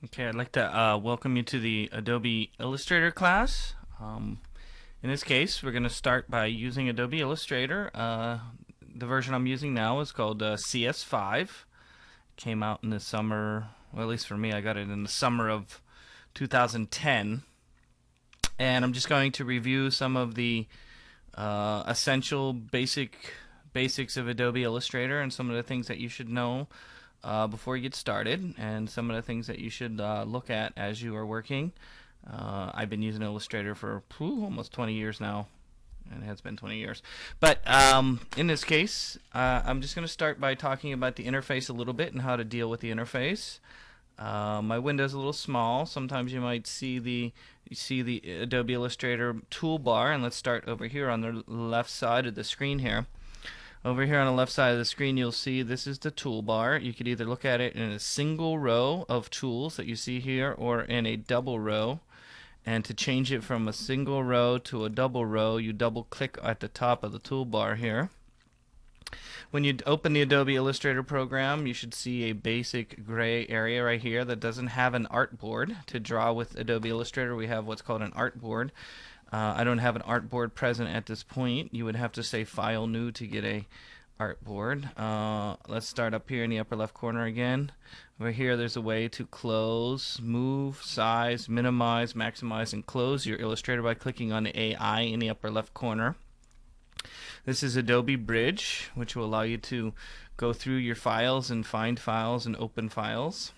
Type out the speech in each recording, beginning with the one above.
Okay, I'd like to welcome you to the Adobe Illustrator class. In this case, we're going to start by using Adobe Illustrator. The version I'm using now is called CS5. Came out in the summer, well, at least for me, I got it in the summer of 2010. And I'm just going to review some of the essential basics of Adobe Illustrator and some of the things that you should know before you get started, and some of the things that you should look at as you are working. I've been using Illustrator for almost 20 years now, and it has been 20 years. But in this case, I'm just going to start by talking about the interface a little bit and how to deal with the interface. My window's a little small. Sometimes you might see the Adobe Illustrator toolbar, and let's start over here on the left side of the screen here. Over here on the left side of the screen, you'll see this is the toolbar. You could either look at it in a single row of tools that you see here, or in a double row. And to change it from a single row to a double row, you double click at the top of the toolbar here. When you open the Adobe Illustrator program, you should see a basic gray area right here that doesn't have an artboard. To draw with Adobe Illustrator, we have what's called an artboard. I don't have an artboard present at this point. You would have to say File New to get a artboard. Let's start up here in the upper left corner again. Over here there's a way to close, move, size, minimize, maximize, and close your Illustrator by clicking on the AI in the upper left corner. This is Adobe Bridge, which will allow you to go through your files and find files and open files.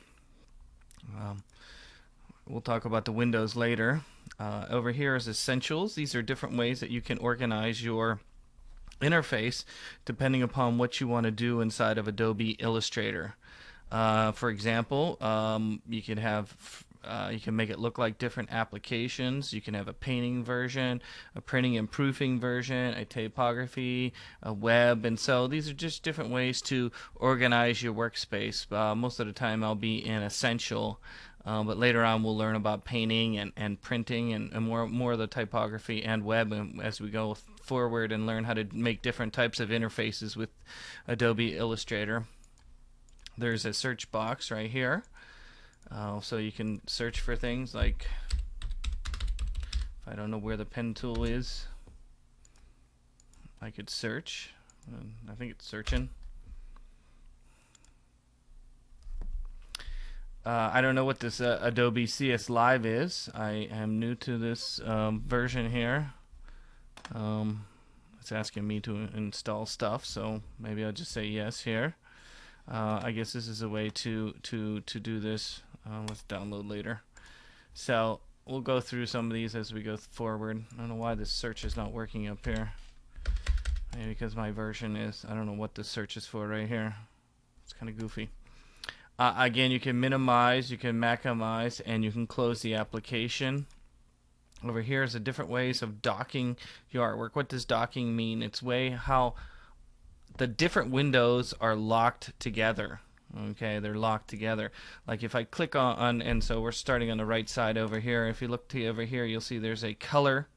We'll talk about the windows later. Over here is Essentials. These are different ways that you can organize your interface depending upon what you want to do inside of Adobe Illustrator. For example, you can make it look like different applications. You can have a painting version, a printing and proofing version, a typography, a web, and so these are just different ways to organize your workspace. Most of the time I'll be in Essential, but later on we'll learn about painting and printing and more of the typography and web as we go forward and learn how to make different types of interfaces with Adobe Illustrator. There's a search box right here. So you can search for things like, if I don't know where the pen tool is, I could search. I think it's searching. I don't know what this Adobe CS Live is. I am new to this version here. It's asking me to install stuff, so maybe I'll just say yes here. I guess this is a way to do this. Let's download later. So we'll go through some of these as we go forward. I don't know why this search is not working up here. Maybe because my version is, I don't know what this search is for right here. It's kind of goofy. Again, you can minimize, you can maximize, and you can close the application. Over here is the different ways of docking your artwork. What does docking mean? It's how the different windows are locked together. Okay, they're locked together. Like if I click on, and so we're starting on the right side over here. If you look over here, you'll see there's a color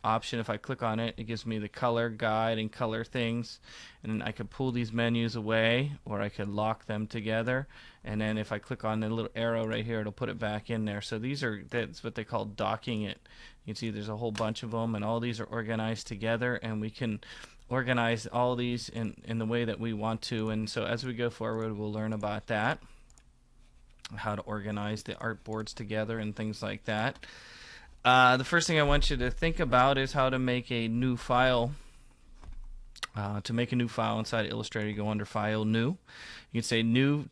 option. If I click on it, it gives me the color guide and color things, and I could pull these menus away, or I could lock them together. And then if I click on the little arrow right here, it'll put it back in there. So that's what they call docking it. You can see there's a whole bunch of them, and all these are organized together, and we can organize all these in the way that we want to. And so as we go forward, we'll learn about that, how to organize the artboards together and things like that. The first thing I want you to think about is how to make a new file. To make a new file inside Illustrator, you go under File, New. You can say New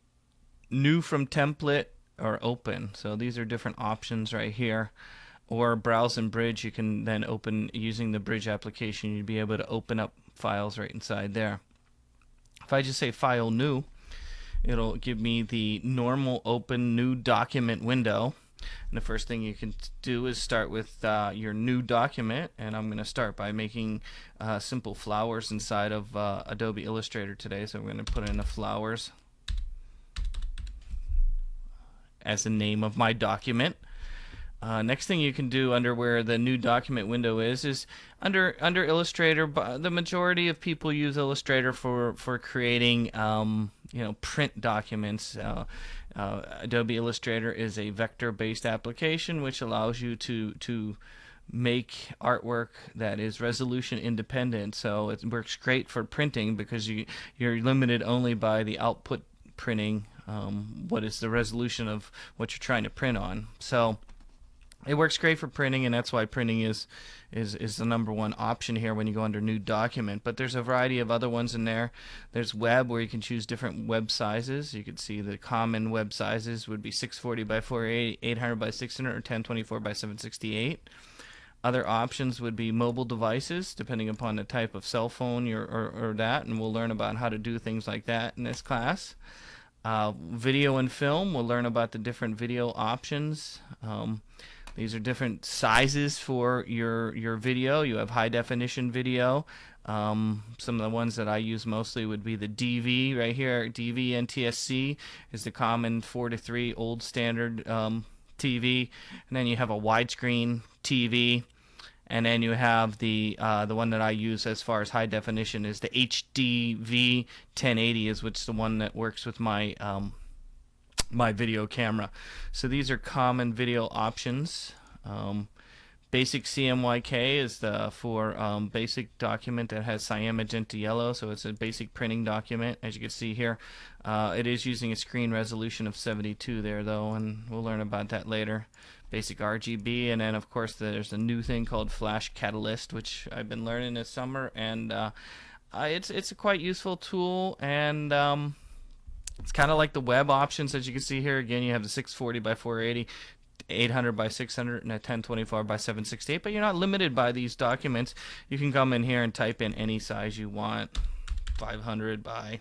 from Template, or Open. So these are different options right here. Or Browse and Bridge, you can then open using the Bridge application. You'd be able to open up files right inside there. If I just say File, New, it'll give me the normal Open New Document window. And the first thing you can do is start with your new document, and I'm going to start by making simple flowers inside of Adobe Illustrator today. So I'm going to put in the flowers as the name of my document. Next thing you can do under where the new document window is under Illustrator. The majority of people use Illustrator for creating print documents. Adobe Illustrator is a vector-based application which allows you to make artwork that is resolution independent. So it works great for printing because you're limited only by the output printing, what is the resolution of what you're trying to print on. So it works great for printing, and that's why printing is the number one option here when you go under new document. But there's a variety of other ones in there. There's web, where you can choose different web sizes. You can see the common web sizes would be 640 by 480, 800 by 600, or 1024 by 768. Other options would be mobile devices, depending upon the type of cell phone or that, and we'll learn about how to do things like that in this class. Video and film, we'll learn about the different video options. These are different sizes for your video. You have high definition video. Some of the ones that I use mostly would be the DV right here. DV NTSC is the common 4:3 old standard TV, and then you have a widescreen TV. And then you have the one that I use as far as high definition is the HDV 1080, is which is the one that works with my my video camera. So these are common video options. Basic CMYK is for basic document that has cyan, magenta, yellow, so it's a basic printing document. As you can see here, it is using a screen resolution of 72 there though, and we'll learn about that later. Basic RGB, and then of course there's a new thing called Flash Catalyst, which I've been learning this summer, and it's a quite useful tool, and it's kind of like the web options. As you can see here, again, you have the 640 by 480, 800 by 600, and a 1024 by 768, but you're not limited by these documents. You can come in here and type in any size you want, 500 by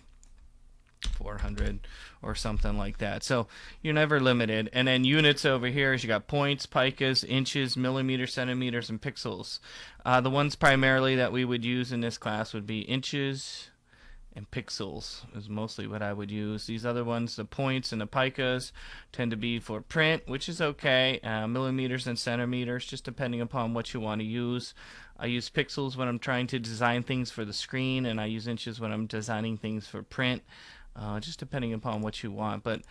400 or something like that. So you're never limited. And then units over here is you got points, picas, inches, millimeters, centimeters, and pixels. The ones primarily that we would use in this class would be inches and pixels is mostly what I would use. These other ones, the points and the picas, tend to be for print, which is okay. Millimeters and centimeters, just depending upon what you want to use. I use pixels when I'm trying to design things for the screen, and I use inches when I'm designing things for print. Just depending upon what you want, but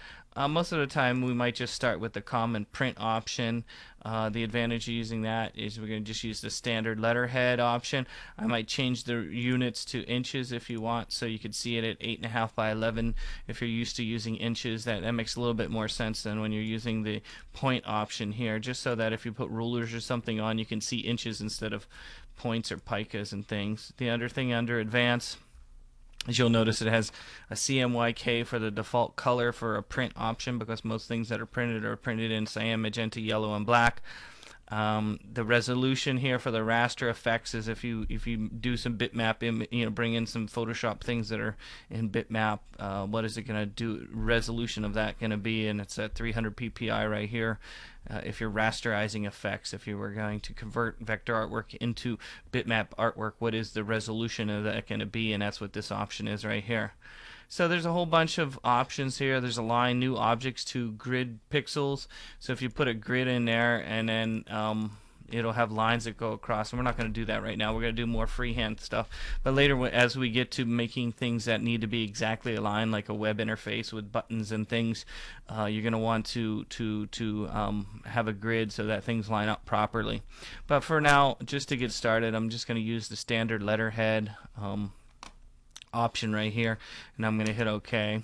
most of the time we might just start with the common print option. The advantage of using that is we're going to just use the standard letterhead option. I might change the units to inches if you want, so you could see it at 8.5 by 11 if you're used to using inches. That makes a little bit more sense than when you're using the point option here, just so that if you put rulers or something on, you can see inches instead of points or picas and things. The other thing under advanced, as you'll notice, it has a CMYK for the default color for a print option, because most things that are printed in cyan, magenta, yellow, and black. The resolution here for the raster effects is if you do some bitmap, bring in some Photoshop things that are in bitmap, what is it going to do? Resolution of that going to be, and it's at 300 ppi right here. If you're rasterizing effects, if you were going to convert vector artwork into bitmap artwork, what is the resolution of that going to be? And that's what this option is right here. So there's a whole bunch of options here. There's align new objects to grid pixels. So if you put a grid in there, and then it'll have lines that go across. And we're not going to do that right now. We're going to do more freehand stuff. But later, as we get to making things that need to be exactly aligned, like a web interface with buttons and things, you're going to want to have a grid so that things line up properly. But for now, just to get started, I'm just going to use the standard letterhead option right here, and I'm going to hit OK.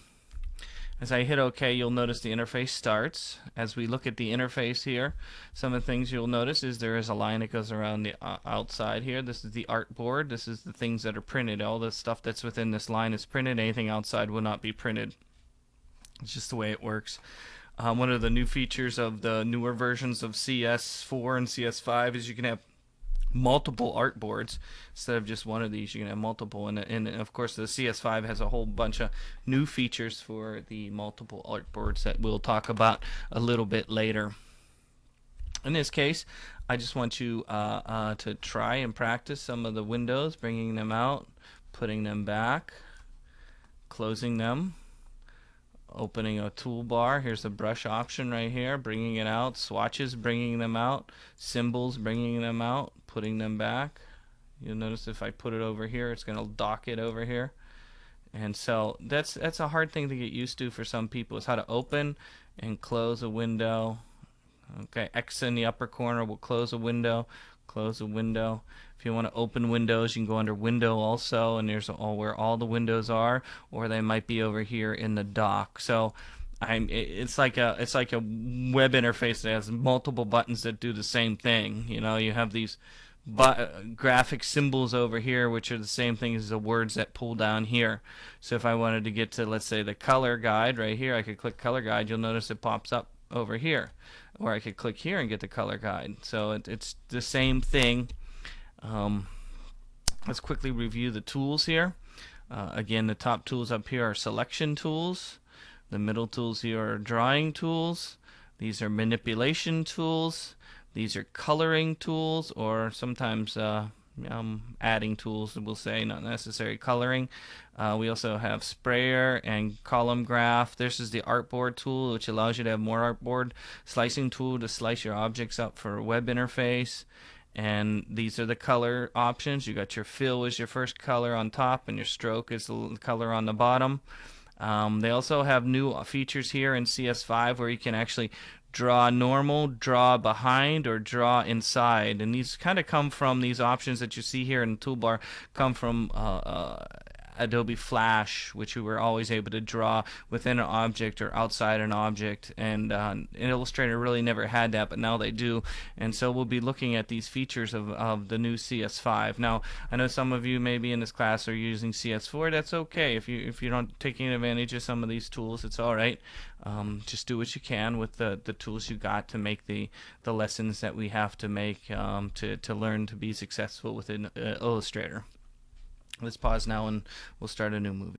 As I hit OK, you'll notice the interface starts. As we look at the interface here, some of the things you'll notice is there is a line that goes around the outside here. This is the artboard. This is the things that are printed. All the stuff that's within this line is printed. Anything outside will not be printed. It's just the way it works. One of the new features of the newer versions of CS4 and CS5 is you can have multiple artboards instead of just one of these. You can have multiple, and of course the CS5 has a whole bunch of new features for the multiple artboards that we'll talk about a little bit later. In this case, I just want you to try and practice some of the windows, bringing them out, putting them back, closing them, opening a toolbar. Here's the brush option right here, bringing it out, swatches, bringing them out, symbols, bringing them out, putting them back. You'll notice if I put it over here, it's going to dock it over here. And so that's a hard thing to get used to for some people, is how to open and close a window. Okay, X in the upper corner will close a window, close a window. If you want to open windows, you can go under Window also, and there's all where all the windows are, or they might be over here in the dock. So it's like a web interface that has multiple buttons that do the same thing. You know, you have these graphic symbols over here, which are the same thing as the words that pull down here. So if I wanted to get to, let's say, the color guide right here, I could click color guide. You'll notice it pops up over here, or I could click here and get the color guide. So it's the same thing. Let's quickly review the tools here. Again, the top tools up here are selection tools. The middle tools here are drawing tools. These are manipulation tools. These are coloring tools, or sometimes adding tools, we'll say, not necessarily coloring. We also have sprayer and column graph. This is the artboard tool, which allows you to have more artboard. Slicing tool to slice your objects up for a web interface. And these are the color options. You got your fill is your first color on top, and your stroke is the color on the bottom. They also have new features here in CS5 where you can actually draw normal, draw behind, or draw inside. And these kind of come from, these options that you see here in the toolbar come from Adobe Flash, which we were always able to draw within an object or outside an object, and Illustrator really never had that, but now they do. And so we'll be looking at these features of the new CS5. Now, I know some of you maybe in this class are using CS4. That's okay. If you're not taking advantage of some of these tools, it's all right. Just do what you can with the tools you got to make the lessons that we have to make to learn to be successful within Illustrator. Let's pause now and we'll start a new movie.